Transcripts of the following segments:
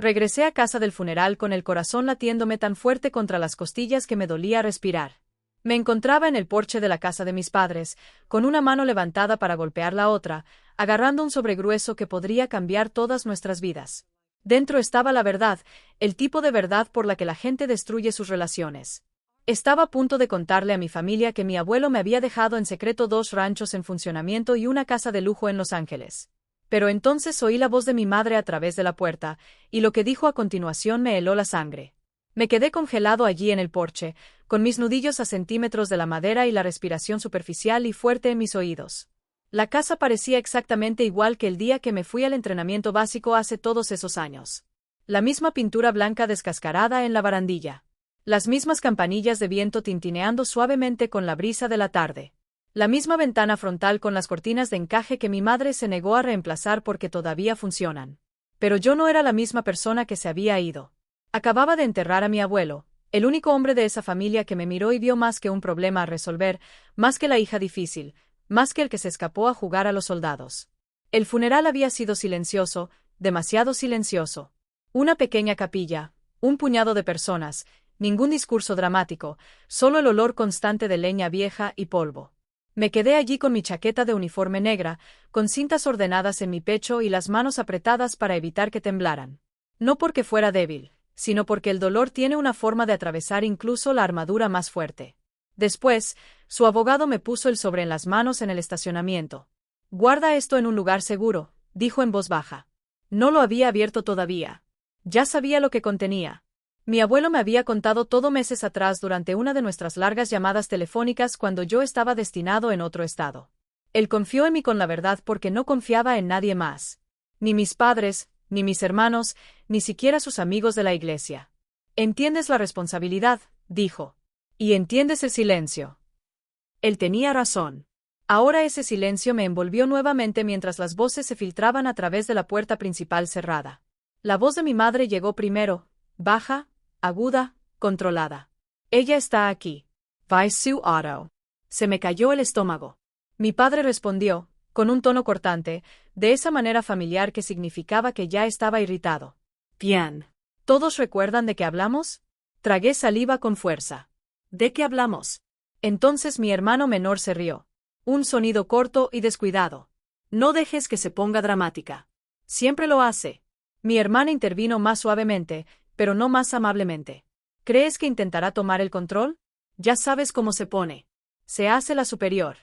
Regresé a casa del funeral con el corazón latiéndome tan fuerte contra las costillas que me dolía respirar. Me encontraba en el porche de la casa de mis padres, con una mano levantada para golpear la otra, agarrando un sobregrueso que podría cambiar todas nuestras vidas. Dentro estaba la verdad, el tipo de verdad por la que la gente destruye sus relaciones. Estaba a punto de contarle a mi familia que mi abuelo me había dejado en secreto 2 ranchos en funcionamiento y una casa de lujo en Los Ángeles. Pero entonces oí la voz de mi madre a través de la puerta, y lo que dijo a continuación me heló la sangre. Me quedé congelado allí en el porche, con mis nudillos a centímetros de la madera y la respiración superficial y fuerte en mis oídos. La casa parecía exactamente igual que el día que me fui al entrenamiento básico hace todos esos años. La misma pintura blanca descascarada en la barandilla. Las mismas campanillas de viento tintineando suavemente con la brisa de la tarde. La misma ventana frontal con las cortinas de encaje que mi madre se negó a reemplazar porque todavía funcionan. Pero yo no era la misma persona que se había ido. Acababa de enterrar a mi abuelo, el único hombre de esa familia que me miró y vio más que un problema a resolver, más que la hija difícil, más que el que se escapó a jugar a los soldados. El funeral había sido silencioso, demasiado silencioso. Una pequeña capilla, un puñado de personas, ningún discurso dramático, solo el olor constante de leña vieja y polvo. Me quedé allí con mi chaqueta de uniforme negra, con cintas ordenadas en mi pecho y las manos apretadas para evitar que temblaran. No porque fuera débil, sino porque el dolor tiene una forma de atravesar incluso la armadura más fuerte. Después, su abogado me puso el sobre en las manos en el estacionamiento. «Guarda esto en un lugar seguro», dijo en voz baja. No lo había abierto todavía. Ya sabía lo que contenía. Mi abuelo me había contado todo meses atrás durante una de nuestras largas llamadas telefónicas cuando yo estaba destinado en otro estado. Él confió en mí con la verdad porque no confiaba en nadie más. Ni mis padres, ni mis hermanos, ni siquiera sus amigos de la iglesia. «Entiendes la responsabilidad», dijo. «Y entiendes el silencio». Él tenía razón. Ahora ese silencio me envolvió nuevamente mientras las voces se filtraban a través de la puerta principal cerrada. La voz de mi madre llegó primero, baja, aguda, controlada. «Ella está aquí. Vai su auto». Se me cayó el estómago. Mi padre respondió, con un tono cortante, de esa manera familiar que significaba que ya estaba irritado. «Bien. ¿Todos recuerdan de qué hablamos?» Tragué saliva con fuerza. «¿De qué hablamos?» Entonces mi hermano menor se rió. Un sonido corto y descuidado. «No dejes que se ponga dramática. Siempre lo hace». Mi hermana intervino más suavemente, pero no más amablemente. «¿Crees que intentará tomar el control? Ya sabes cómo se pone. Se hace la superior».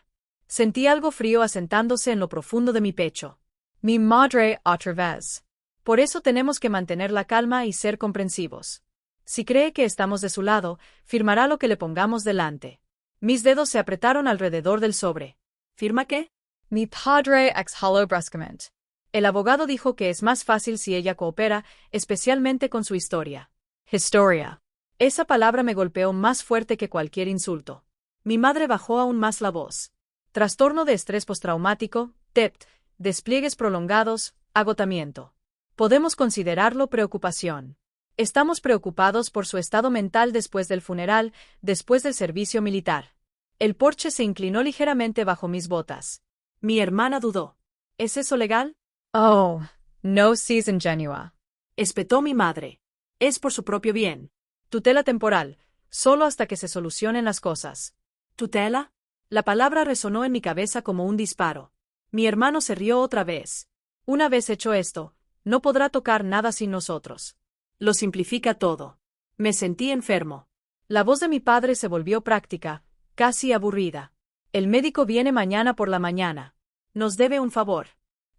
Sentí algo frío asentándose en lo profundo de mi pecho. «Mi madre otra vez». Por eso tenemos que mantener la calma y ser comprensivos. Si cree que estamos de su lado, firmará lo que le pongamos delante. Mis dedos se apretaron alrededor del sobre. ¿Firma qué? «Mi padre exhaló bruscamente». El abogado dijo que es más fácil si ella coopera, especialmente con su historia. Historia. Esa palabra me golpeó más fuerte que cualquier insulto. Mi madre bajó aún más la voz. Trastorno de estrés postraumático, TEPT, despliegues prolongados, agotamiento. Podemos considerarlo preocupación. Estamos preocupados por su estado mental después del funeral, después del servicio militar. El porche se inclinó ligeramente bajo mis botas. Mi hermana dudó. ¿Es eso legal? «Oh, no seas ingenua», espetó mi madre. «Es por su propio bien. Tutela temporal, solo hasta que se solucionen las cosas». «¿Tutela?» La palabra resonó en mi cabeza como un disparo. Mi hermano se rió otra vez. «Una vez hecho esto, no podrá tocar nada sin nosotros. Lo simplifica todo». Me sentí enfermo. La voz de mi padre se volvió práctica, casi aburrida. «El médico viene mañana por la mañana. Nos debe un favor.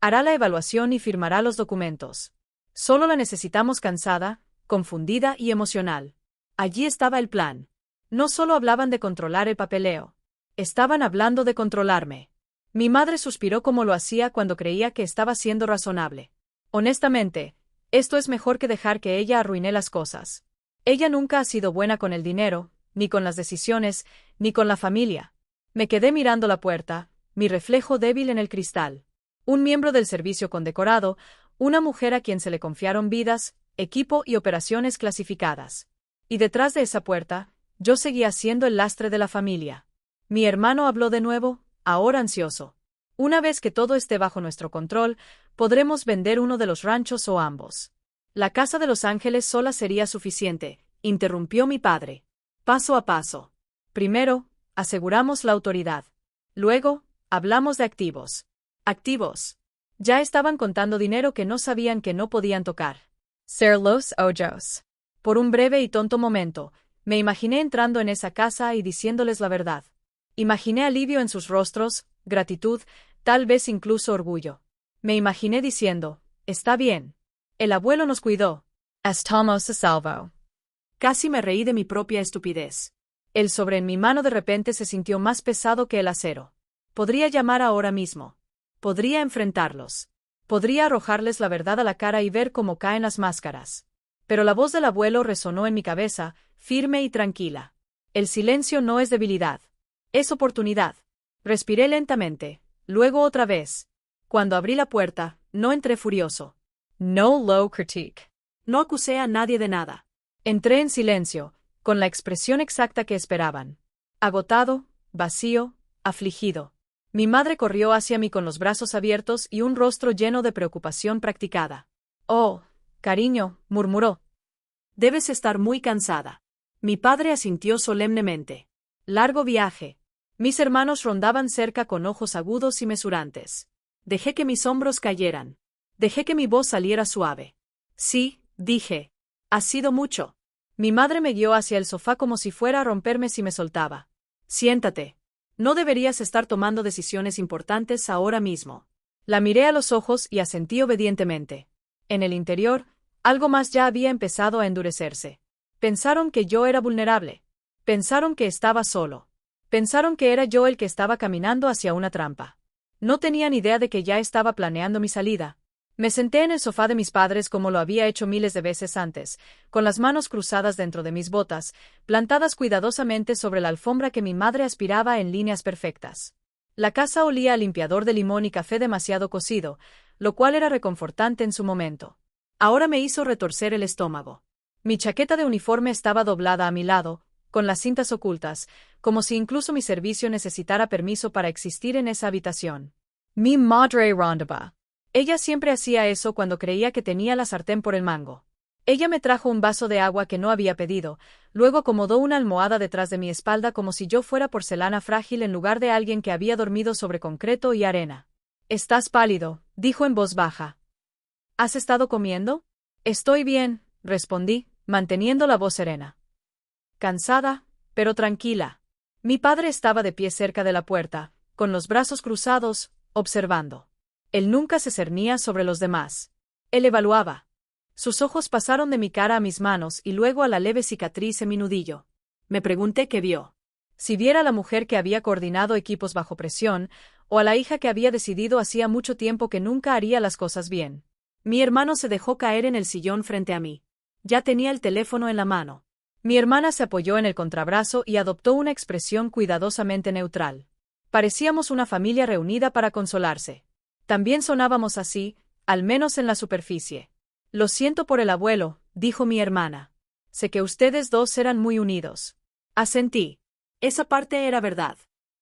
Hará la evaluación y firmará los documentos. Solo la necesitamos cansada, confundida y emocional». Allí estaba el plan. No solo hablaban de controlar el papeleo. Estaban hablando de controlarme. Mi madre suspiró como lo hacía cuando creía que estaba siendo razonable. «Honestamente, esto es mejor que dejar que ella arruine las cosas. Ella nunca ha sido buena con el dinero, ni con las decisiones, ni con la familia». Me quedé mirando la puerta, mi reflejo débil en el cristal. Un miembro del servicio condecorado, una mujer a quien se le confiaron vidas, equipo y operaciones clasificadas. Y detrás de esa puerta, yo seguía siendo el lastre de la familia. Mi hermano habló de nuevo, ahora ansioso. «Una vez que todo esté bajo nuestro control, podremos vender uno de los ranchos o ambos». La casa de Los Ángeles sola sería suficiente, interrumpió mi padre. Paso a paso. Primero, aseguramos la autoridad. Luego, hablamos de activos. Activos. Ya estaban contando dinero que no sabían que no podían tocar. Ser los ojos. Por un breve y tonto momento, me imaginé entrando en esa casa y diciéndoles la verdad. Imaginé alivio en sus rostros, gratitud, tal vez incluso orgullo. Me imaginé diciendo, está bien. El abuelo nos cuidó. Estamos a salvo. Casi me reí de mi propia estupidez. El sobre en mi mano de repente se sintió más pesado que el acero. Podría llamar ahora mismo. Podría enfrentarlos. Podría arrojarles la verdad a la cara y ver cómo caen las máscaras. Pero la voz del abuelo resonó en mi cabeza, firme y tranquila. El silencio no es debilidad. Es oportunidad. Respiré lentamente, luego otra vez. Cuando abrí la puerta, no entré furioso. No low critique. No acusé a nadie de nada. Entré en silencio, con la expresión exacta que esperaban. Agotado, vacío, afligido. Mi madre corrió hacia mí con los brazos abiertos y un rostro lleno de preocupación practicada. Oh, cariño, murmuró. Debes estar muy cansada. Mi padre asintió solemnemente. Largo viaje. Mis hermanos rondaban cerca con ojos agudos y mesurantes. Dejé que mis hombros cayeran. Dejé que mi voz saliera suave. Sí, dije. Ha sido mucho. Mi madre me guió hacia el sofá como si fuera a romperme si me soltaba. Siéntate. No deberías estar tomando decisiones importantes ahora mismo. La miré a los ojos y asentí obedientemente. En el interior, algo más ya había empezado a endurecerse. Pensaron que yo era vulnerable. Pensaron que estaba solo. Pensaron que era yo el que estaba caminando hacia una trampa. No tenían idea de que ya estaba planeando mi salida. Me senté en el sofá de mis padres como lo había hecho miles de veces antes, con las manos cruzadas dentro de mis botas, plantadas cuidadosamente sobre la alfombra que mi madre aspiraba en líneas perfectas. La casa olía a limpiador de limón y café demasiado cocido, lo cual era reconfortante en su momento. Ahora me hizo retorcer el estómago. Mi chaqueta de uniforme estaba doblada a mi lado, con las cintas ocultas, como si incluso mi servicio necesitara permiso para existir en esa habitación. Mi madre rondaba. Ella siempre hacía eso cuando creía que tenía la sartén por el mango. Ella me trajo un vaso de agua que no había pedido, luego acomodó una almohada detrás de mi espalda como si yo fuera porcelana frágil en lugar de alguien que había dormido sobre concreto y arena. Estás pálido, dijo en voz baja. ¿Has estado comiendo? Estoy bien, respondí, manteniendo la voz serena. Cansada, pero tranquila. Mi padre estaba de pie cerca de la puerta, con los brazos cruzados, observando. Él nunca se cernía sobre los demás. Él evaluaba. Sus ojos pasaron de mi cara a mis manos y luego a la leve cicatriz en mi nudillo. Me pregunté qué vio. Si viera a la mujer que había coordinado equipos bajo presión, o a la hija que había decidido hacía mucho tiempo que nunca haría las cosas bien. Mi hermano se dejó caer en el sillón frente a mí. Ya tenía el teléfono en la mano. Mi hermana se apoyó en el contrabrazo y adoptó una expresión cuidadosamente neutral. Parecíamos una familia reunida para consolarse. También sonábamos así, al menos en la superficie. Lo siento por el abuelo, dijo mi hermana. Sé que ustedes dos eran muy unidos. Asentí. Esa parte era verdad.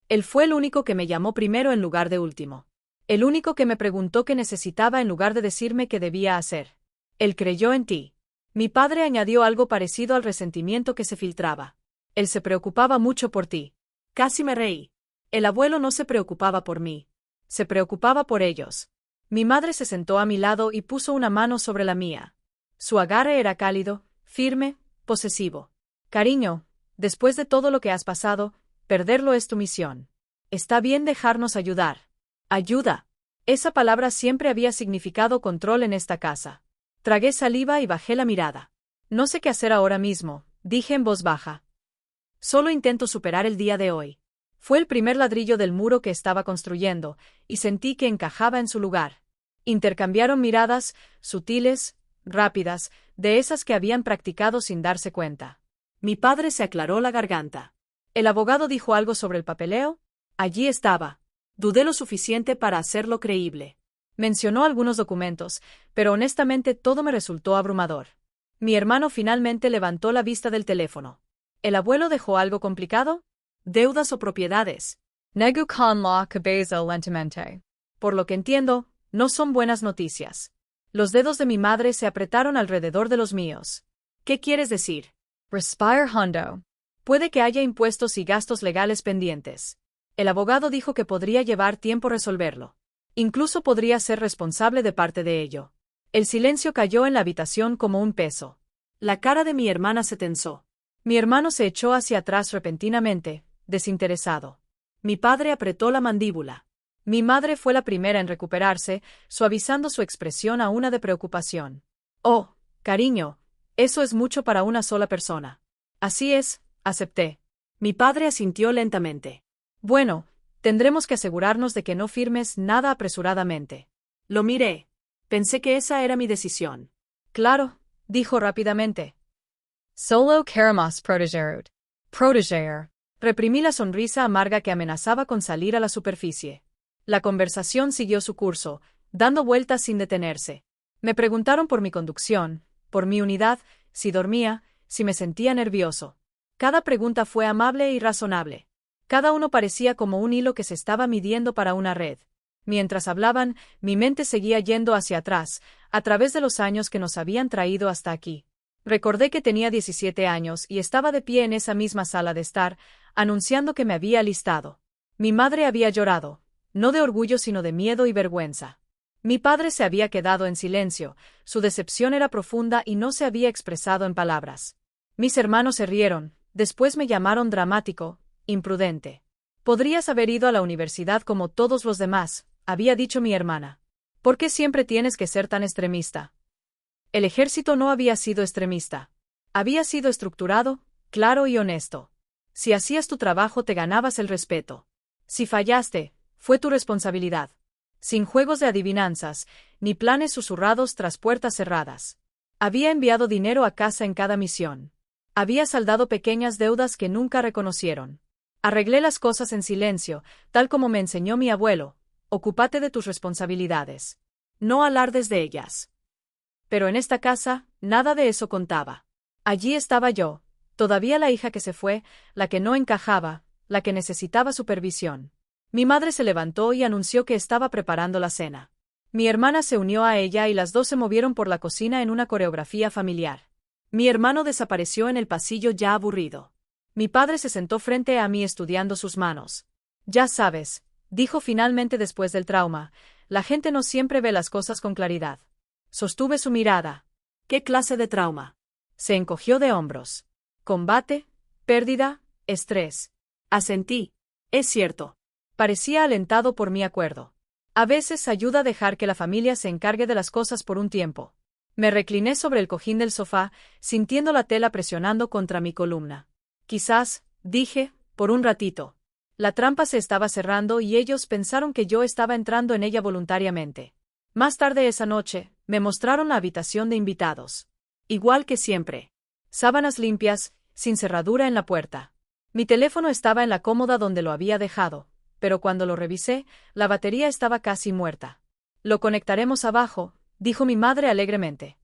Él fue el único que me llamó primero en lugar de último. El único que me preguntó qué necesitaba en lugar de decirme qué debía hacer. Él creyó en ti. Mi padre añadió algo parecido al resentimiento que se filtraba. Él se preocupaba mucho por ti. Casi me reí. El abuelo no se preocupaba por mí. Se preocupaba por ellos. Mi madre se sentó a mi lado y puso una mano sobre la mía. Su agarre era cálido, firme, posesivo. Cariño, después de todo lo que has pasado, perderlo es tu misión. Está bien dejarnos ayudar. Ayuda. Esa palabra siempre había significado control en esta casa. Tragué saliva y bajé la mirada. No sé qué hacer ahora mismo, dije en voz baja. Solo intento superar el día de hoy. Fue el primer ladrillo del muro que estaba construyendo, y sentí que encajaba en su lugar. Intercambiaron miradas, sutiles, rápidas, de esas que habían practicado sin darse cuenta. Mi padre se aclaró la garganta. ¿El abogado dijo algo sobre el papeleo? Allí estaba. Dudé lo suficiente para hacerlo creíble. Mencionó algunos documentos, pero honestamente todo me resultó abrumador. Mi hermano finalmente levantó la vista del teléfono. ¿El abuelo dejó algo complicado? ¿Deudas o propiedades? Negu con la cabeza lentamente. Por lo que entiendo, no son buenas noticias. Los dedos de mi madre se apretaron alrededor de los míos. ¿Qué quieres decir? Respire hondo. Puede que haya impuestos y gastos legales pendientes. El abogado dijo que podría llevar tiempo resolverlo. Incluso podría ser responsable de parte de ello. El silencio cayó en la habitación como un peso. La cara de mi hermana se tensó. Mi hermano se echó hacia atrás repentinamente, desinteresado. Mi padre apretó la mandíbula. Mi madre fue la primera en recuperarse, suavizando su expresión a una de preocupación. Oh, cariño, eso es mucho para una sola persona. Así es, acepté. Mi padre asintió lentamente. Bueno, tendremos que asegurarnos de que no firmes nada apresuradamente. Lo miré. Pensé que esa era mi decisión. Claro, dijo rápidamente. Solo queremos proteger. Proteger. Reprimí la sonrisa amarga que amenazaba con salir a la superficie. La conversación siguió su curso, dando vueltas sin detenerse. Me preguntaron por mi conducción, por mi unidad, si dormía, si me sentía nervioso. Cada pregunta fue amable y razonable. Cada uno parecía como un hilo que se estaba midiendo para una red. Mientras hablaban, mi mente seguía yendo hacia atrás, a través de los años que nos habían traído hasta aquí. Recordé que tenía 17 años y estaba de pie en esa misma sala de estar, anunciando que me había alistado. Mi madre había llorado, no de orgullo sino de miedo y vergüenza. Mi padre se había quedado en silencio, su decepción era profunda y no se había expresado en palabras. Mis hermanos se rieron, después me llamaron dramático, imprudente. Podrías haber ido a la universidad como todos los demás, había dicho mi hermana. ¿Por qué siempre tienes que ser tan extremista? El ejército no había sido extremista. Había sido estructurado, claro y honesto. Si hacías tu trabajo te ganabas el respeto. Si fallaste, fue tu responsabilidad. Sin juegos de adivinanzas, ni planes susurrados tras puertas cerradas. Había enviado dinero a casa en cada misión. Había saldado pequeñas deudas que nunca reconocieron. Arreglé las cosas en silencio, tal como me enseñó mi abuelo. Ocúpate de tus responsabilidades. No alardes de ellas. Pero en esta casa, nada de eso contaba. Allí estaba yo, todavía la hija que se fue, la que no encajaba, la que necesitaba supervisión. Mi madre se levantó y anunció que estaba preparando la cena. Mi hermana se unió a ella y las dos se movieron por la cocina en una coreografía familiar. Mi hermano desapareció en el pasillo ya aburrido. Mi padre se sentó frente a mí estudiando sus manos. Ya sabes, dijo finalmente después del trauma, la gente no siempre ve las cosas con claridad. Sostuve su mirada. ¿Qué clase de trauma? Se encogió de hombros. Combate, pérdida, estrés. Asentí. Es cierto. Parecía alentado por mi acuerdo. A veces ayuda a dejar que la familia se encargue de las cosas por un tiempo. Me recliné sobre el cojín del sofá, sintiendo la tela presionando contra mi columna. Quizás, dije, por un ratito. La trampa se estaba cerrando y ellos pensaron que yo estaba entrando en ella voluntariamente. Más tarde esa noche, me mostraron la habitación de invitados. Igual que siempre. Sábanas limpias, sin cerradura en la puerta. Mi teléfono estaba en la cómoda donde lo había dejado, pero cuando lo revisé, la batería estaba casi muerta. Lo conectaremos abajo, dijo mi madre alegremente.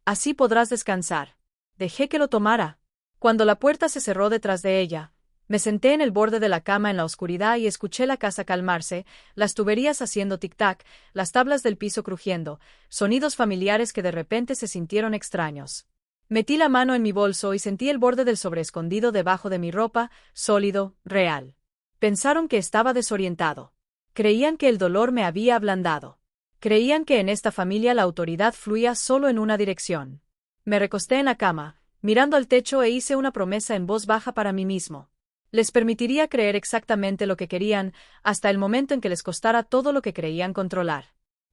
Así podrás descansar. Dejé que lo tomara. Cuando la puerta se cerró detrás de ella, me senté en el borde de la cama en la oscuridad y escuché la casa calmarse, las tuberías haciendo tic-tac, las tablas del piso crujiendo, sonidos familiares que de repente se sintieron extraños. Metí la mano en mi bolso y sentí el borde del sobre escondido debajo de mi ropa, sólido, real. Pensaron que estaba desorientado. Creían que el dolor me había ablandado. Creían que en esta familia la autoridad fluía solo en una dirección. Me recosté en la cama, mirando al techo e hice una promesa en voz baja para mí mismo. Les permitiría creer exactamente lo que querían, hasta el momento en que les costara todo lo que creían controlar.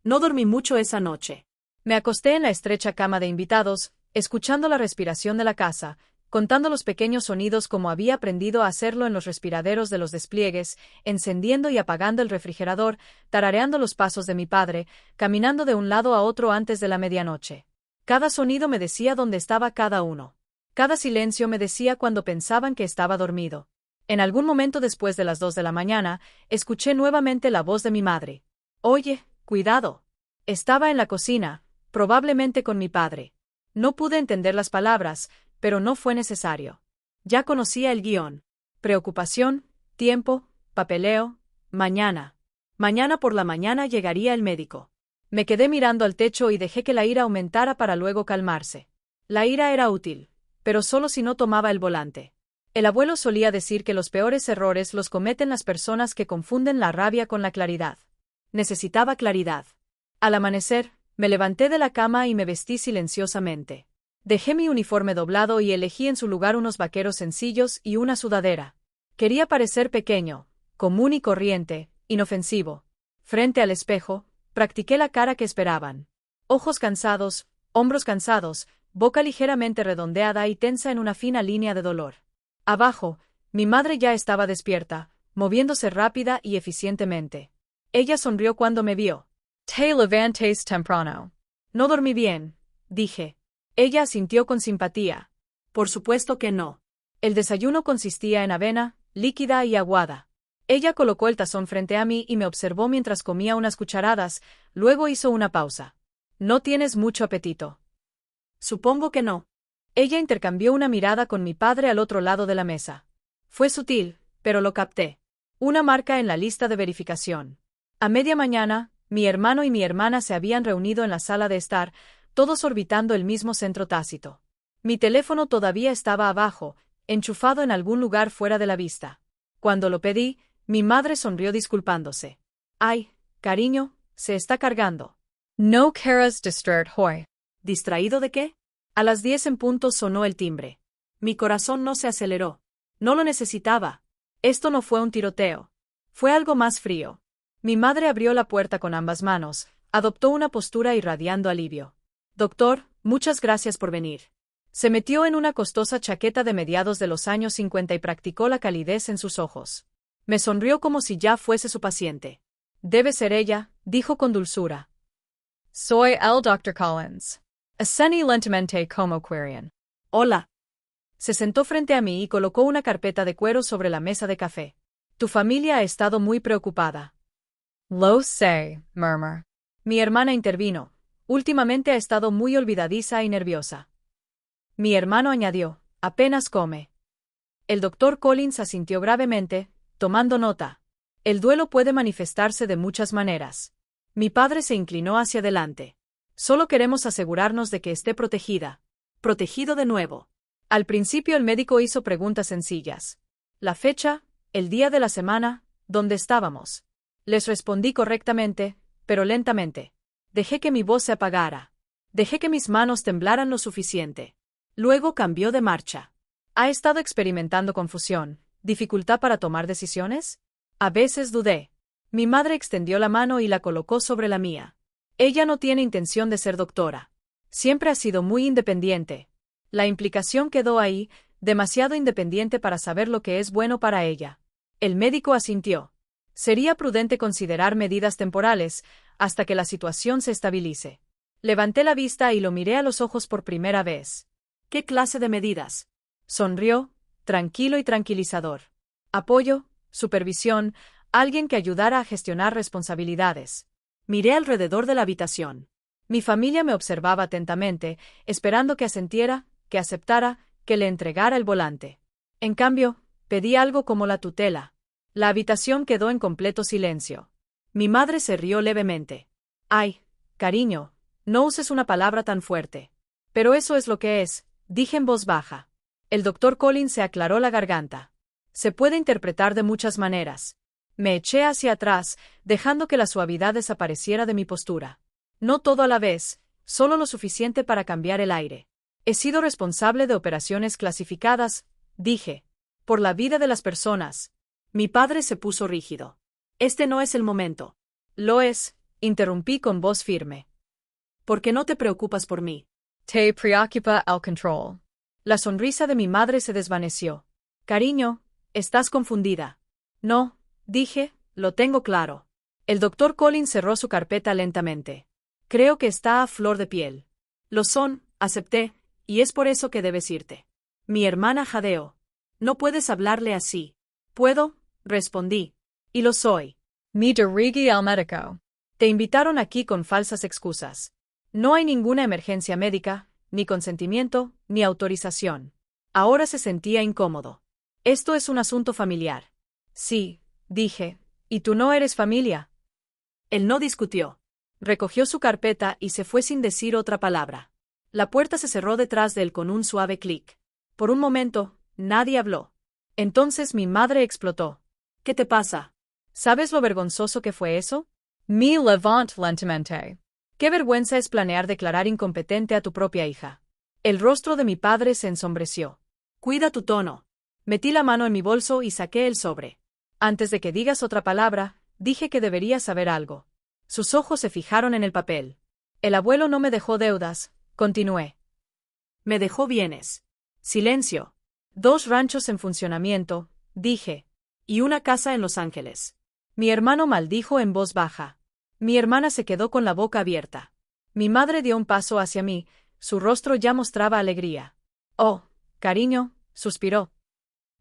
No dormí mucho esa noche. Me acosté en la estrecha cama de invitados, escuchando la respiración de la casa, contando los pequeños sonidos como había aprendido a hacerlo en los respiraderos de los despliegues, encendiendo y apagando el refrigerador, tarareando los pasos de mi padre, caminando de un lado a otro antes de la medianoche. Cada sonido me decía dónde estaba cada uno. Cada silencio me decía cuando pensaban que estaba dormido. En algún momento después de las 2 de la mañana, escuché nuevamente la voz de mi madre. Oye, cuidado. Estaba en la cocina, probablemente con mi padre. No pude entender las palabras, pero no fue necesario. Ya conocía el guión. Preocupación, tiempo, papeleo, mañana. Mañana por la mañana llegaría el médico. Me quedé mirando al techo y dejé que la ira aumentara para luego calmarse. La ira era útil, pero solo si no tomaba el volante. El abuelo solía decir que los peores errores los cometen las personas que confunden la rabia con la claridad. Necesitaba claridad. Al amanecer, me levanté de la cama y me vestí silenciosamente. Dejé mi uniforme doblado y elegí en su lugar unos vaqueros sencillos y una sudadera. Quería parecer pequeño, común y corriente, inofensivo. Frente al espejo, practiqué la cara que esperaban. Ojos cansados, hombros cansados, boca ligeramente redondeada y tensa en una fina línea de dolor. Abajo, mi madre ya estaba despierta, moviéndose rápida y eficientemente. Ella sonrió cuando me vio. Te levantaste temprano. No dormí bien, dije. Ella asintió con simpatía. Por supuesto que no. El desayuno consistía en avena, líquida y aguada. Ella colocó el tazón frente a mí y me observó mientras comía unas cucharadas, luego hizo una pausa. ¿No tienes mucho apetito? Supongo que no. Ella intercambió una mirada con mi padre al otro lado de la mesa. Fue sutil, pero lo capté. Una marca en la lista de verificación. A media mañana, mi hermano y mi hermana se habían reunido en la sala de estar, todos orbitando el mismo centro tácito. Mi teléfono todavía estaba abajo, enchufado en algún lugar fuera de la vista. Cuando lo pedí, mi madre sonrió disculpándose. Ay, cariño, se está cargando. No quieras distraer hoy. ¿Distraído de qué? A las 10 en punto sonó el timbre. Mi corazón no se aceleró. No lo necesitaba. Esto no fue un tiroteo. Fue algo más frío. Mi madre abrió la puerta con ambas manos, adoptó una postura irradiando alivio. Doctor, muchas gracias por venir. Se metió en una costosa chaqueta de mediados de los años 50 y practicó la calidez en sus ojos. Me sonrió como si ya fuese su paciente. Debe ser ella, dijo con dulzura. Soy el Dr. Collins. Excelentemente como querían. Hola. Se sentó frente a mí y colocó una carpeta de cuero sobre la mesa de café. Tu familia ha estado muy preocupada. Lo sé, murmur. Mi hermana intervino. Últimamente ha estado muy olvidadiza y nerviosa. Mi hermano añadió, apenas come. El doctor Collins asintió gravemente, tomando nota. El duelo puede manifestarse de muchas maneras. Mi padre se inclinó hacia adelante. Solo queremos asegurarnos de que esté protegida. Protegido de nuevo. Al principio el médico hizo preguntas sencillas. La fecha, el día de la semana, dónde estábamos. Les respondí correctamente, pero lentamente. Dejé que mi voz se apagara. Dejé que mis manos temblaran lo suficiente. Luego cambió de marcha. ¿Ha estado experimentando confusión, dificultad para tomar decisiones? A veces dudé. Mi madre extendió la mano y la colocó sobre la mía. Ella no tiene intención de ser doctora. Siempre ha sido muy independiente. La implicación quedó ahí, demasiado independiente para saber lo que es bueno para ella. El médico asintió. Sería prudente considerar medidas temporales, hasta que la situación se estabilice. Levanté la vista y lo miré a los ojos por primera vez. ¿Qué clase de medidas? Sonrió, tranquilo y tranquilizador. Apoyo, supervisión, alguien que ayudara a gestionar responsabilidades. Miré alrededor de la habitación. Mi familia me observaba atentamente, esperando que asentiera, que aceptara, que le entregara el volante. En cambio, pedí algo como la tutela. La habitación quedó en completo silencio. Mi madre se rió levemente. Ay, cariño, no uses una palabra tan fuerte. Pero eso es lo que es, dije en voz baja. El doctor Collins se aclaró la garganta. Se puede interpretar de muchas maneras. Me eché hacia atrás, dejando que la suavidad desapareciera de mi postura. No todo a la vez, solo lo suficiente para cambiar el aire. He sido responsable de operaciones clasificadas, dije, por la vida de las personas. Mi padre se puso rígido. Este no es el momento. Lo es, interrumpí con voz firme. ¿Por qué no te preocupas por mí? Te preocupa el control. La sonrisa de mi madre se desvaneció. Cariño, estás confundida. No, dije, lo tengo claro. El doctor Collins cerró su carpeta lentamente. Creo que está a flor de piel. Lo son, acepté, y es por eso que debes irte. Mi hermana jadeó. No puedes hablarle así. Puedo, respondí. Y lo soy. Me dirigí al médico. Te invitaron aquí con falsas excusas. No hay ninguna emergencia médica, ni consentimiento, ni autorización. Ahora se sentía incómodo. Esto es un asunto familiar. Sí, dije. ¿Y tú no eres familia? Él no discutió. Recogió su carpeta y se fue sin decir otra palabra. La puerta se cerró detrás de él con un suave clic. Por un momento, nadie habló. Entonces mi madre explotó. ¿Qué te pasa? ¿Sabes lo vergonzoso que fue eso? Me levant lentamente. Qué vergüenza es planear declarar incompetente a tu propia hija. El rostro de mi padre se ensombreció. Cuida tu tono. Metí la mano en mi bolso y saqué el sobre. Antes de que digas otra palabra, dije que deberías saber algo. Sus ojos se fijaron en el papel. El abuelo no me dejó deudas, continué. Me dejó bienes. Silencio. 2 ranchos en funcionamiento, dije. Y una casa en Los Ángeles. Mi hermano maldijo en voz baja. Mi hermana se quedó con la boca abierta. Mi madre dio un paso hacia mí, su rostro ya mostraba alegría. Oh, cariño, suspiró.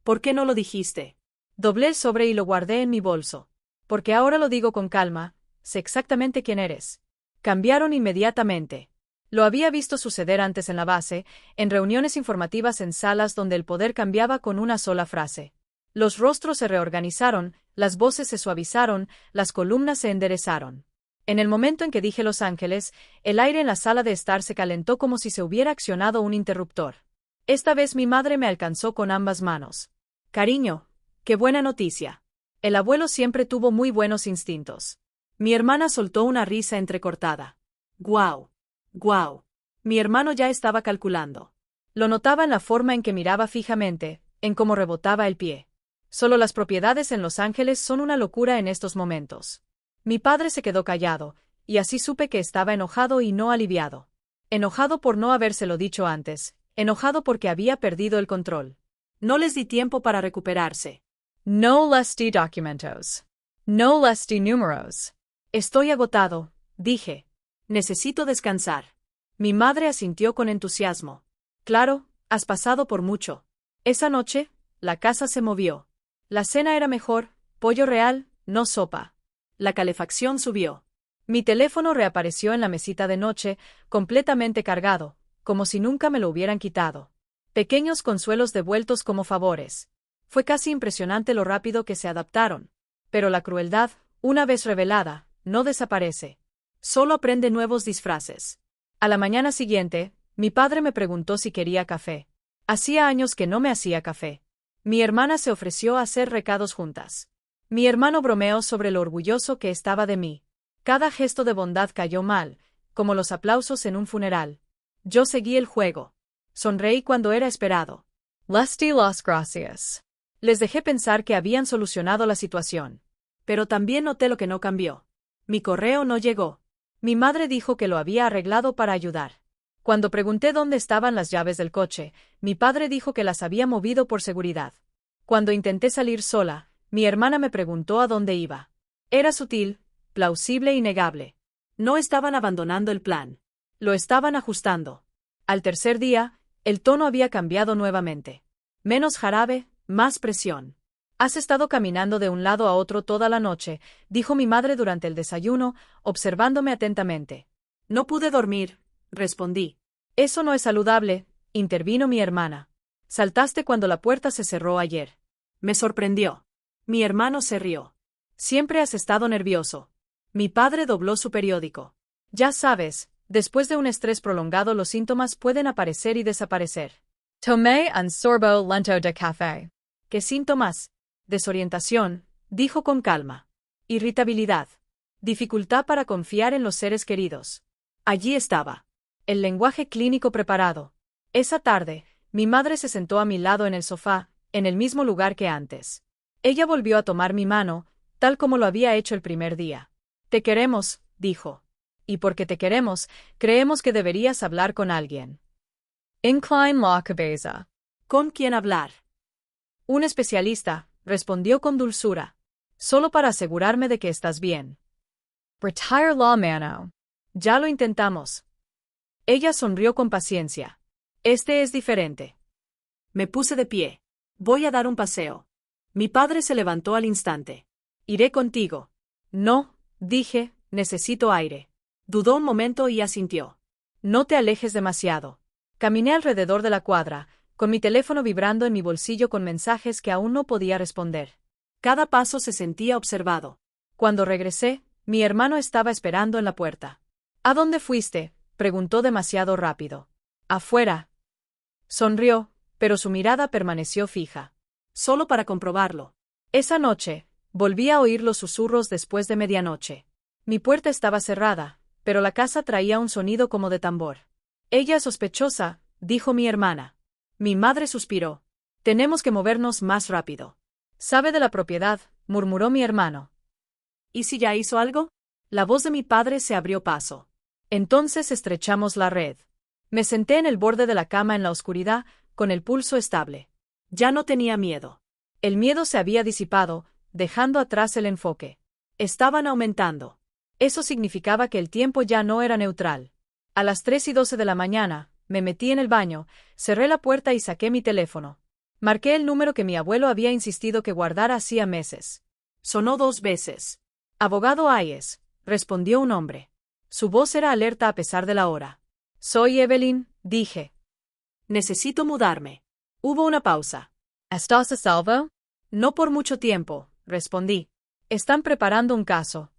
¿Por qué no lo dijiste? Doblé el sobre y lo guardé en mi bolso. Porque ahora lo digo con calma, sé exactamente quién eres. Cambiaron inmediatamente. Lo había visto suceder antes en la base, en reuniones informativas en salas donde el poder cambiaba con una sola frase. Los rostros se reorganizaron, las voces se suavizaron, las columnas se enderezaron. En el momento en que dije Los Ángeles, el aire en la sala de estar se calentó como si se hubiera accionado un interruptor. Esta vez mi madre me alcanzó con ambas manos. Cariño, qué buena noticia. El abuelo siempre tuvo muy buenos instintos. Mi hermana soltó una risa entrecortada. ¡Guau! ¡Guau! Mi hermano ya estaba calculando. Lo notaba en la forma en que miraba fijamente, en cómo rebotaba el pie. Solo las propiedades en Los Ángeles son una locura en estos momentos. Mi padre se quedó callado, y así supe que estaba enojado y no aliviado. Enojado por no habérselo dicho antes, enojado porque había perdido el control. No les di tiempo para recuperarse. No les di documentos. No les di números. Estoy agotado, dije. Necesito descansar. Mi madre asintió con entusiasmo. Claro, has pasado por mucho. Esa noche, la casa se movió. La cena era mejor, pollo real, no sopa. La calefacción subió. Mi teléfono reapareció en la mesita de noche, completamente cargado, como si nunca me lo hubieran quitado. Pequeños consuelos devueltos como favores. Fue casi impresionante lo rápido que se adaptaron. Pero la crueldad, una vez revelada, no desaparece. Solo aprende nuevos disfraces. A la mañana siguiente, mi padre me preguntó si quería café. Hacía años que no me hacía café. Mi hermana se ofreció a hacer recados juntas. Mi hermano bromeó sobre lo orgulloso que estaba de mí. Cada gesto de bondad cayó mal, como los aplausos en un funeral. Yo seguí el juego. Sonreí cuando era esperado. Les di las gracias. Les dejé pensar que habían solucionado la situación. Pero también noté lo que no cambió. Mi correo no llegó. Mi madre dijo que lo había arreglado para ayudar. Cuando pregunté dónde estaban las llaves del coche, mi padre dijo que las había movido por seguridad. Cuando intenté salir sola, mi hermana me preguntó a dónde iba. Era sutil, plausible y negable. No estaban abandonando el plan. Lo estaban ajustando. Al tercer día, el tono había cambiado nuevamente. Menos jarabe, más presión. Has estado caminando de un lado a otro toda la noche, dijo mi madre durante el desayuno, observándome atentamente. No pude dormir, respondí. Eso no es saludable, intervino mi hermana. Saltaste cuando la puerta se cerró ayer. Me sorprendió. Mi hermano se rió. Siempre has estado nervioso. Mi padre dobló su periódico. Ya sabes, después de un estrés prolongado los síntomas pueden aparecer y desaparecer. Tomé un sorbo lento de café. ¿Qué síntomas? Desorientación, dijo con calma. Irritabilidad. Dificultad para confiar en los seres queridos. Allí estaba. El lenguaje clínico preparado. Esa tarde, mi madre se sentó a mi lado en el sofá, en el mismo lugar que antes. Ella volvió a tomar mi mano, tal como lo había hecho el primer día. Te queremos, dijo. Y porque te queremos, creemos que deberías hablar con alguien. Incline la cabeza. ¿Con quién hablar? Un especialista, respondió con dulzura. Solo para asegurarme de que estás bien. Retire la mano. Ya lo intentamos. Ella sonrió con paciencia. Este es diferente. Me puse de pie. Voy a dar un paseo. Mi padre se levantó al instante. Iré contigo. No, dije, necesito aire. Dudó un momento y asintió. No te alejes demasiado. Caminé alrededor de la cuadra, con mi teléfono vibrando en mi bolsillo con mensajes que aún no podía responder. Cada paso se sentía observado. Cuando regresé, Mi hermano estaba esperando en la puerta. ¿A dónde fuiste?, preguntó demasiado rápido. Afuera. Sonrió, pero su mirada permaneció fija. Solo para comprobarlo. Esa noche, volví a oír los susurros después de medianoche. Mi puerta estaba cerrada, pero la casa traía un sonido como de tambor. Ella es sospechosa, dijo mi hermana. Mi madre suspiró. Tenemos que movernos más rápido. Sabe de la propiedad, murmuró mi hermano. ¿Y si ya hizo algo? La voz de mi padre se abrió paso. Entonces estrechamos la red. Me senté en el borde de la cama en la oscuridad, con el pulso estable. Ya no tenía miedo. El miedo se había disipado, dejando atrás el enfoque. Estaban aumentando. Eso significaba que el tiempo ya no era neutral. A las 3:12 de la mañana, me metí en el baño, cerré la puerta y saqué mi teléfono. Marqué el número que mi abuelo había insistido que guardara hacía meses. Sonó 2 veces. Abogado Hayes, respondió un hombre. Su voz era alerta a pesar de la hora. Soy Evelyn, dije. Necesito mudarme. Hubo una pausa. ¿Estás a salvo? No por mucho tiempo, respondí. Están preparando un caso.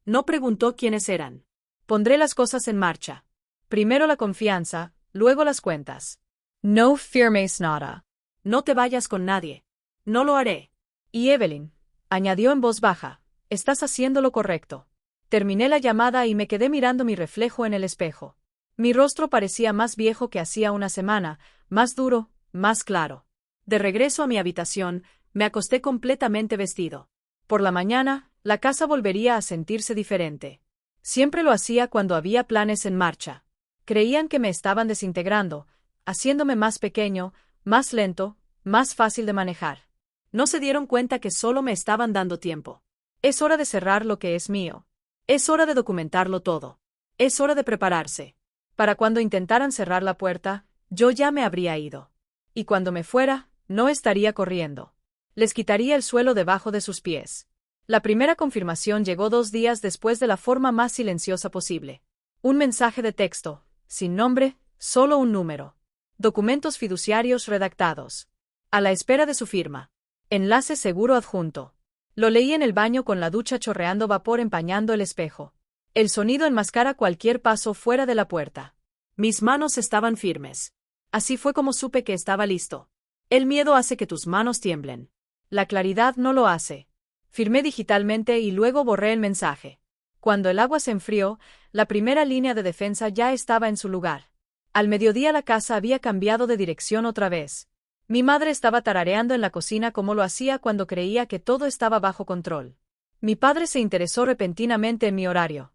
No preguntó quiénes eran. Pondré las cosas en marcha. Primero la confianza, luego las cuentas. No firmes nada. No te vayas con nadie. No lo haré. Y Evelyn, añadió en voz baja, estás haciendo lo correcto. Terminé la llamada y me quedé mirando mi reflejo en el espejo. Mi rostro parecía más viejo que hacía una semana, más duro, más claro. De regreso a mi habitación, me acosté completamente vestido. Por la mañana, la casa volvería a sentirse diferente. Siempre lo hacía cuando había planes en marcha. Creían que me estaban desintegrando, haciéndome más pequeño, más lento, más fácil de manejar. No se dieron cuenta que solo me estaban dando tiempo. Es hora de cerrar lo que es mío. Es hora de documentarlo todo. Es hora de prepararse. Para cuando intentaran cerrar la puerta, yo ya me habría ido. Y cuando me fuera, no estaría corriendo. Les quitaría el suelo debajo de sus pies. La primera confirmación llegó 2 días después de la forma más silenciosa posible. Un mensaje de texto, sin nombre, solo un número. Documentos fiduciarios redactados. A la espera de su firma. Enlace seguro adjunto. Lo leí en el baño con la ducha chorreando vapor empañando el espejo. El sonido enmascara cualquier paso fuera de la puerta. Mis manos estaban firmes. Así fue como supe que estaba listo. El miedo hace que tus manos tiemblen. La claridad no lo hace. Firmé digitalmente y luego borré el mensaje. Cuando el agua se enfrió, la primera línea de defensa ya estaba en su lugar. Al mediodía la casa había cambiado de dirección otra vez. Mi madre estaba tarareando en la cocina como lo hacía cuando creía que todo estaba bajo control. Mi padre se interesó repentinamente en mi horario.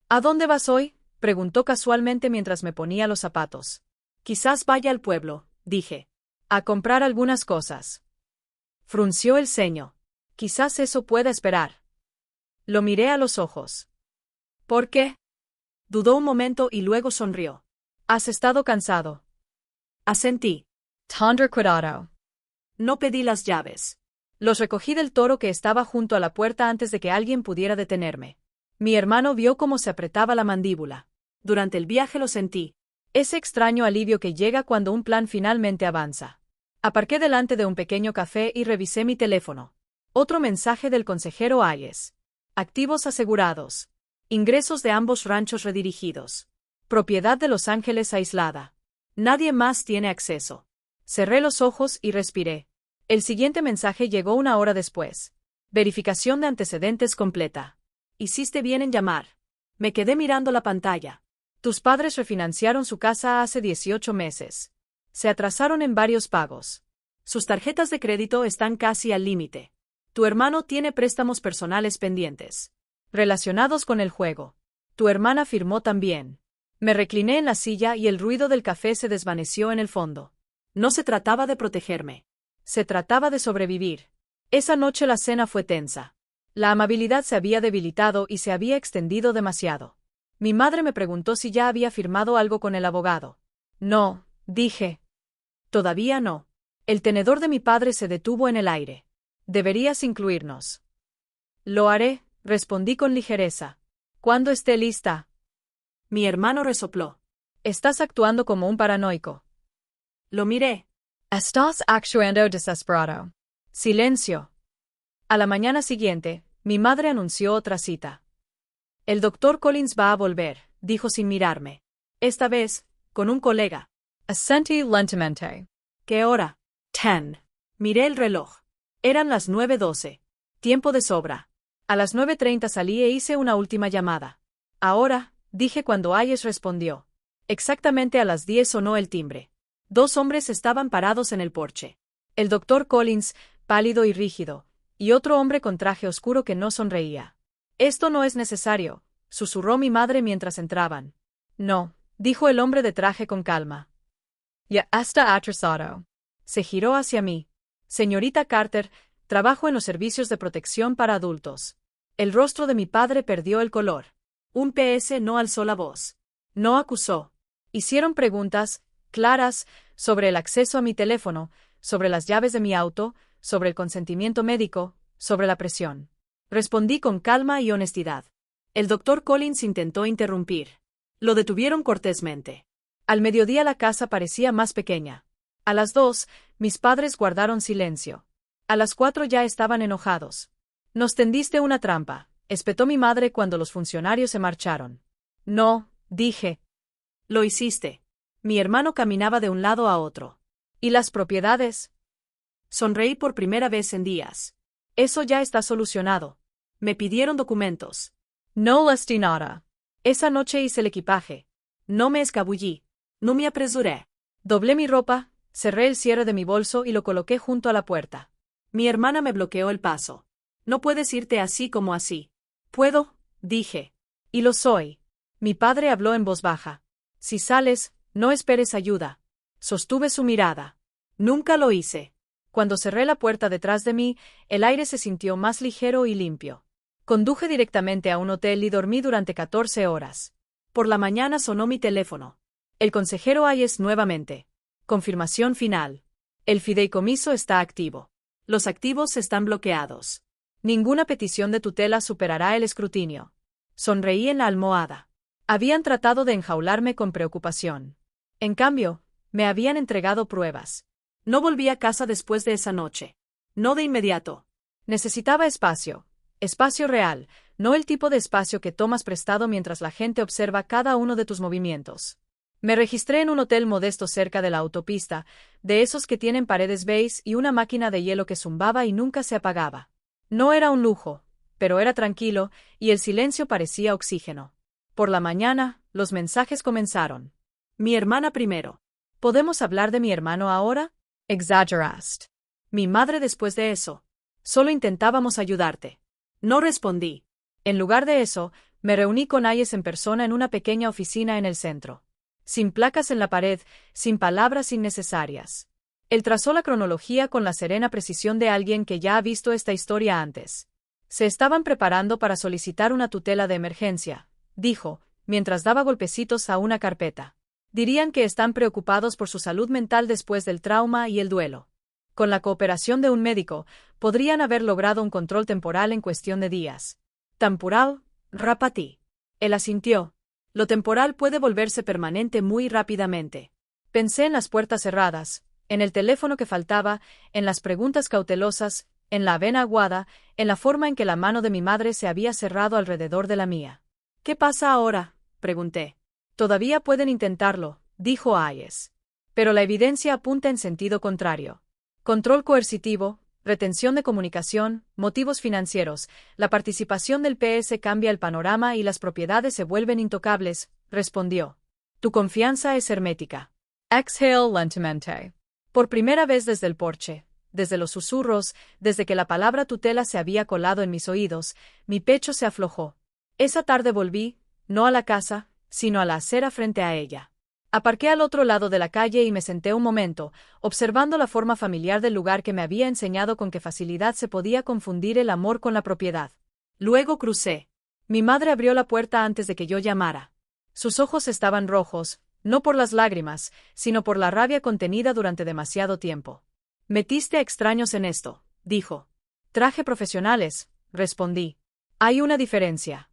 ¿A dónde vas hoy?, preguntó casualmente mientras me ponía los zapatos. Quizás vaya al pueblo, dije. A comprar algunas cosas. Frunció el ceño. Quizás eso pueda esperar. Lo miré a los ojos. ¿Por qué? Dudó un momento y luego sonrió. ¿Has estado cansado? Asentí. Tender cuidado. No pedí las llaves. Los recogí del toro que estaba junto a la puerta antes de que alguien pudiera detenerme. Mi hermano vio cómo se apretaba la mandíbula. Durante el viaje lo sentí. Ese extraño alivio que llega cuando un plan finalmente avanza. Aparqué delante de un pequeño café y revisé mi teléfono. Otro mensaje del consejero Hayes. Activos asegurados. Ingresos de ambos ranchos redirigidos. Propiedad de Los Ángeles aislada. Nadie más tiene acceso. Cerré los ojos y respiré. El siguiente mensaje llegó 1 hora después. Verificación de antecedentes completa. Hiciste bien en llamar. Me quedé mirando la pantalla. Tus padres refinanciaron su casa hace 18 meses. Se atrasaron en varios pagos. Sus tarjetas de crédito están casi al límite. Tu hermano tiene préstamos personales pendientes. Relacionados con el juego. Tu hermana firmó también. Me recliné en la silla y el ruido del café se desvaneció en el fondo. No se trataba de protegerme. Se trataba de sobrevivir. Esa noche la cena fue tensa. La amabilidad se había debilitado y se había extendido demasiado. Mi madre me preguntó si ya había firmado algo con el abogado. No, dije. Todavía no. El tenedor de mi padre se detuvo en el aire. Deberías incluirnos. Lo haré, respondí con ligereza. Cuando esté lista. Mi hermano resopló. Estás actuando como un paranoico. Lo miré. Estás actuando desesperado. Silencio. A la mañana siguiente, Mi madre anunció otra cita. El doctor Collins va a volver, dijo sin mirarme. Esta vez, con un colega. Asentí lentamente. ¿Qué hora? 10. Miré el reloj. Eran las 9:12. Tiempo de sobra. A las 9:30 salí e hice una última llamada. Ahora, dije cuando Hayes respondió. Exactamente a las 10 sonó el timbre. 2 hombres estaban parados en el porche. El doctor Collins, pálido y rígido, y otro hombre con traje oscuro que no sonreía. Esto no es necesario, susurró mi madre mientras entraban. No, dijo el hombre de traje con calma. Ya está atrasado. Se giró hacia mí. Señorita Carter, trabajo en los servicios de protección para adultos. El rostro de mi padre perdió el color. Un PS no alzó la voz. No acusó. Hicieron preguntas, claras, sobre el acceso a mi teléfono, sobre las llaves de mi auto, sobre el consentimiento médico, sobre la presión. Respondí con calma y honestidad. El doctor Collins intentó interrumpir. Lo detuvieron cortésmente. Al mediodía la casa parecía más pequeña. A las 2, mis padres guardaron silencio. A las 4 ya estaban enojados. Nos tendiste una trampa, espetó mi madre cuando los funcionarios se marcharon. No, dije. Lo hiciste. Mi hermano caminaba de un lado a otro. ¿Y las propiedades? Sonreí por primera vez en días. Eso ya está solucionado. Me pidieron documentos. No les di nada. Esa noche hice el equipaje. No me escabullí. No me apresuré. Doblé mi ropa, cerré el cierre de mi bolso y lo coloqué junto a la puerta. Mi hermana me bloqueó el paso. No puedes irte así como así. Puedo, dije. Y lo soy. Mi padre habló en voz baja. Si sales, no esperes ayuda. Sostuve su mirada. Nunca lo hice. Cuando cerré la puerta detrás de mí, el aire se sintió más ligero y limpio. Conduje directamente a un hotel y dormí durante 14 horas. Por la mañana sonó mi teléfono. El consejero Hayes nuevamente. Confirmación final. El fideicomiso está activo. Los activos están bloqueados. Ninguna petición de tutela superará el escrutinio. Sonreí en la almohada. Habían tratado de enjaularme con preocupación. En cambio, me habían entregado pruebas. No volví a casa después de esa noche. No de inmediato. Necesitaba espacio. Espacio real, no el tipo de espacio que tomas prestado mientras la gente observa cada uno de tus movimientos. Me registré en un hotel modesto cerca de la autopista, de esos que tienen paredes beige y una máquina de hielo que zumbaba y nunca se apagaba. No era un lujo, pero era tranquilo, y el silencio parecía oxígeno. Por la mañana, los mensajes comenzaron. Mi hermana primero. ¿Podemos hablar de mi hermano ahora? Exageraste. Mi madre después de eso. Solo intentábamos ayudarte. No respondí. En lugar de eso, me reuní con Hayes en persona en una pequeña oficina en el centro. Sin placas en la pared, sin palabras innecesarias. Él trazó la cronología con la serena precisión de alguien que ya ha visto esta historia antes. Se estaban preparando para solicitar una tutela de emergencia, dijo, mientras daba golpecitos a una carpeta. Dirían que están preocupados por su salud mental después del trauma y el duelo. Con la cooperación de un médico, podrían haber logrado un control temporal en cuestión de días. Temporal, rapatí. Él asintió. Lo temporal puede volverse permanente muy rápidamente. Pensé en las puertas cerradas, en el teléfono que faltaba, en las preguntas cautelosas, en la avena aguada, en la forma en que la mano de mi madre se había cerrado alrededor de la mía. ¿Qué pasa ahora?, pregunté. Todavía pueden intentarlo, dijo Hayes. Pero la evidencia apunta en sentido contrario. Control coercitivo, retención de comunicación, motivos financieros, la participación del PS cambia el panorama y las propiedades se vuelven intocables, respondió. Tu confianza es hermética. Exhale lentamente. Por primera vez desde el porche, desde los susurros, desde que la palabra tutela se había colado en mis oídos, mi pecho se aflojó. Esa tarde volví, no a la casa, sino a la acera frente a ella. Aparqué al otro lado de la calle y me senté un momento, observando la forma familiar del lugar que me había enseñado con qué facilidad se podía confundir el amor con la propiedad. Luego crucé. Mi madre abrió la puerta antes de que yo llamara. Sus ojos estaban rojos, no por las lágrimas, sino por la rabia contenida durante demasiado tiempo. Metiste a extraños en esto, dijo. Traje profesionales, respondí. Hay una diferencia.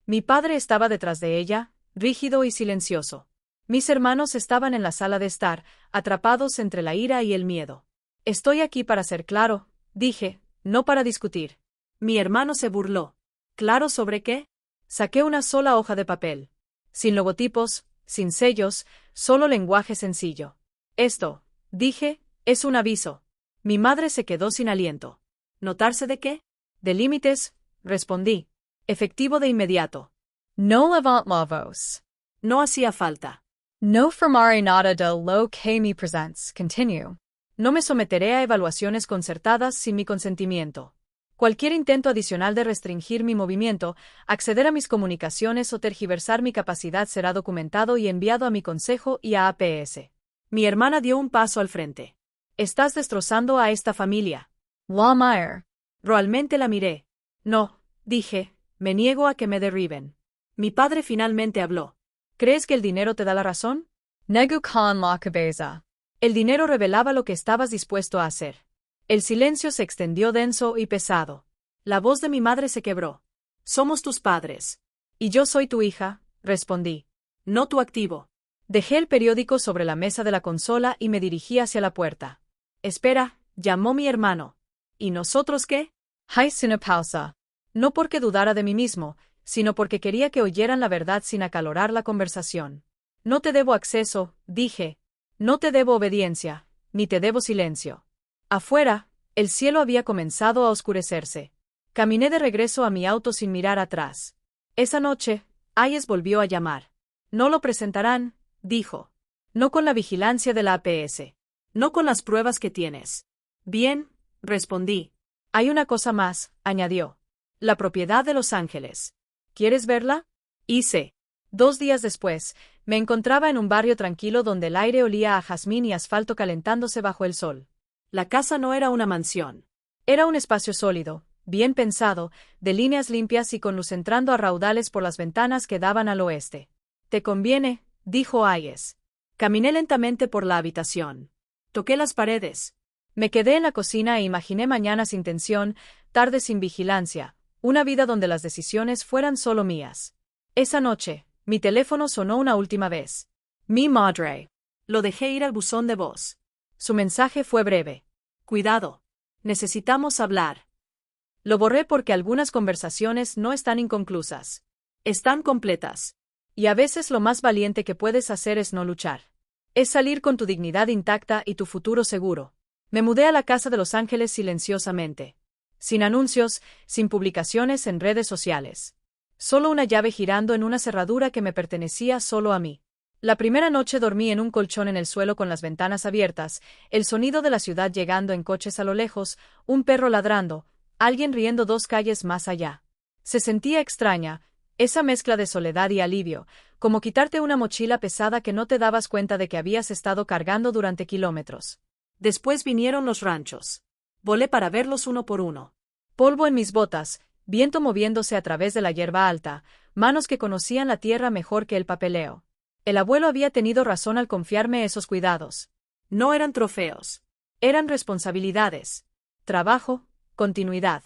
Mi padre estaba detrás de ella, rígido y silencioso. Mis hermanos estaban en la sala de estar, atrapados entre la ira y el miedo. Estoy aquí para ser claro, dije, no para discutir. Mi hermano se burló. ¿Claro sobre qué? Saqué una sola hoja de papel. Sin logotipos, sin sellos, solo lenguaje sencillo. Esto, dije, es un aviso. Mi madre se quedó sin aliento. ¿Notarse de qué? De límites, respondí. Efectivo de inmediato. No levant la voz. No hacía falta. No firmare nada de lo que me presents. Continue. No me someteré a evaluaciones concertadas sin mi consentimiento. Cualquier intento adicional de restringir mi movimiento, acceder a mis comunicaciones o tergiversar mi capacidad será documentado y enviado a mi consejo y a APS. Mi hermana dio un paso al frente. Estás destrozando a esta familia. Lawmire. Realmente la miré. No, dije, me niego a que me derriben. Mi padre finalmente habló. ¿Crees que el dinero te da la razón? Negu con la cabeza. El dinero revelaba lo que estabas dispuesto a hacer. El silencio se extendió denso y pesado. La voz de mi madre se quebró. Somos tus padres. Y yo soy tu hija, respondí. No tu activo. Dejé el periódico sobre la mesa de la consola y me dirigí hacia la puerta. Espera, llamó mi hermano. ¿Y nosotros qué? Hice una pausa. No porque dudara de mí mismo, sino porque quería que oyeran la verdad sin acalorar la conversación. No te debo acceso, dije. No te debo obediencia, ni te debo silencio. Afuera, el cielo había comenzado a oscurecerse. Caminé de regreso a mi auto sin mirar atrás. Esa noche, Hayes volvió a llamar. No lo presentarán, dijo. No con la vigilancia de la APS. No con las pruebas que tienes. Bien, respondí. Hay una cosa más, añadió. La propiedad de Los Ángeles. ¿Quieres verla? Hice. 2 días después, me encontraba en un barrio tranquilo donde el aire olía a jazmín y asfalto calentándose bajo el sol. La casa no era una mansión. Era un espacio sólido, bien pensado, de líneas limpias y con luz entrando a raudales por las ventanas que daban al oeste. «Te conviene», dijo Hayes. Caminé lentamente por la habitación. Toqué las paredes. Me quedé en la cocina e imaginé mañanas sin tensión, tardes sin vigilancia, una vida donde las decisiones fueran solo mías. Esa noche, mi teléfono sonó una última vez. Mi madre. Lo dejé ir al buzón de voz. Su mensaje fue breve. Cuidado. Necesitamos hablar. Lo borré porque algunas conversaciones no están inconclusas. Están completas. Y a veces lo más valiente que puedes hacer es no luchar. Es salir con tu dignidad intacta y tu futuro seguro. Me mudé a la casa de Los Ángeles silenciosamente. Sin anuncios, sin publicaciones en redes sociales. Solo una llave girando en una cerradura que me pertenecía solo a mí. La primera noche dormí en un colchón en el suelo con las ventanas abiertas, el sonido de la ciudad llegando en coches a lo lejos, un perro ladrando, alguien riendo 2 calles más allá. Se sentía extraña, esa mezcla de soledad y alivio, como quitarte una mochila pesada que no te dabas cuenta de que habías estado cargando durante kilómetros. Después vinieron los ranchos. Volé para verlos uno por uno. Polvo en mis botas, viento moviéndose a través de la hierba alta, manos que conocían la tierra mejor que el papeleo. El abuelo había tenido razón al confiarme esos cuidados. No eran trofeos. Eran responsabilidades. Trabajo, continuidad.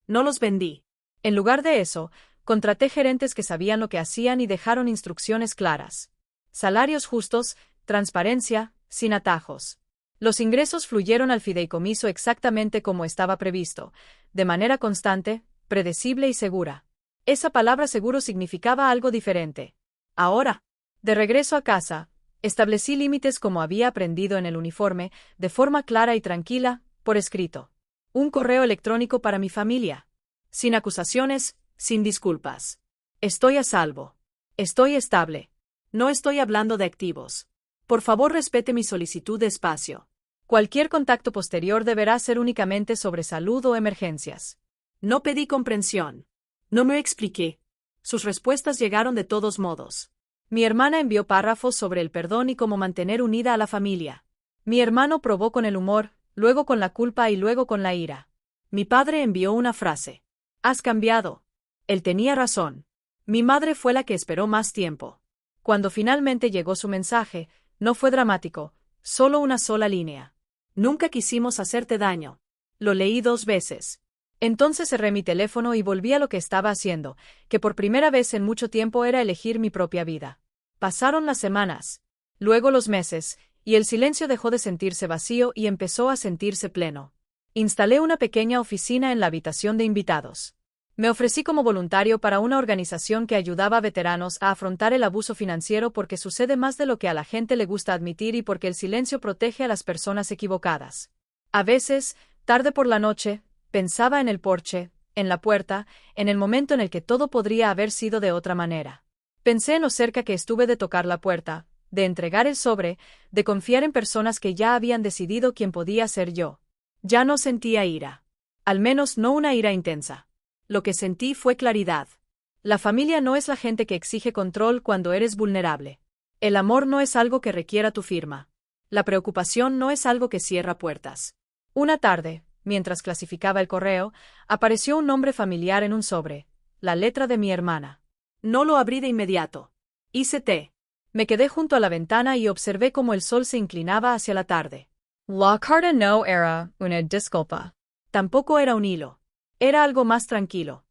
No los vendí. En lugar de eso, contraté gerentes que sabían lo que hacían y dejaron instrucciones claras. Salarios justos, transparencia, sin atajos. Los ingresos fluyeron al fideicomiso exactamente como estaba previsto, de manera constante, predecible y segura. Esa palabra seguro significaba algo diferente. Ahora, de regreso a casa, establecí límites como había aprendido en el uniforme, de forma clara y tranquila, por escrito. Un correo electrónico para mi familia. Sin acusaciones, sin disculpas. Estoy a salvo. Estoy estable. No estoy hablando de activos. Por favor, respete mi solicitud de espacio. Cualquier contacto posterior deberá ser únicamente sobre salud o emergencias. No pedí comprensión. No me expliqué. Sus respuestas llegaron de todos modos. Mi hermana envió párrafos sobre el perdón y cómo mantener unida a la familia. Mi hermano probó con el humor, luego con la culpa y luego con la ira. Mi padre envió una frase. Has cambiado. Él tenía razón. Mi madre fue la que esperó más tiempo. Cuando finalmente llegó su mensaje, no fue dramático, solo una sola línea. Nunca quisimos hacerte daño. Lo leí 2 veces. Entonces cerré mi teléfono y volví a lo que estaba haciendo, que por primera vez en mucho tiempo era elegir mi propia vida. Pasaron las semanas, luego los meses, y el silencio dejó de sentirse vacío y empezó a sentirse pleno. Instalé una pequeña oficina en la habitación de invitados. Me ofrecí como voluntario para una organización que ayudaba a veteranos a afrontar el abuso financiero porque sucede más de lo que a la gente le gusta admitir y porque el silencio protege a las personas equivocadas. A veces, tarde por la noche, pensaba en el porche, en la puerta, en el momento en el que todo podría haber sido de otra manera. Pensé en lo cerca que estuve de tocar la puerta, de entregar el sobre, de confiar en personas que ya habían decidido quién podía ser yo. Ya no sentía ira. Al menos no una ira intensa. Lo que sentí fue claridad. La familia no es la gente que exige control cuando eres vulnerable. El amor no es algo que requiera tu firma. La preocupación no es algo que cierra puertas. Una tarde, mientras clasificaba el correo, apareció un nombre familiar en un sobre, la letra de mi hermana. No lo abrí de inmediato. Hice té. Me quedé junto a la ventana y observé cómo el sol se inclinaba hacia la tarde. La carta no era una disculpa. Tampoco era un hilo. Era algo más tranquilo.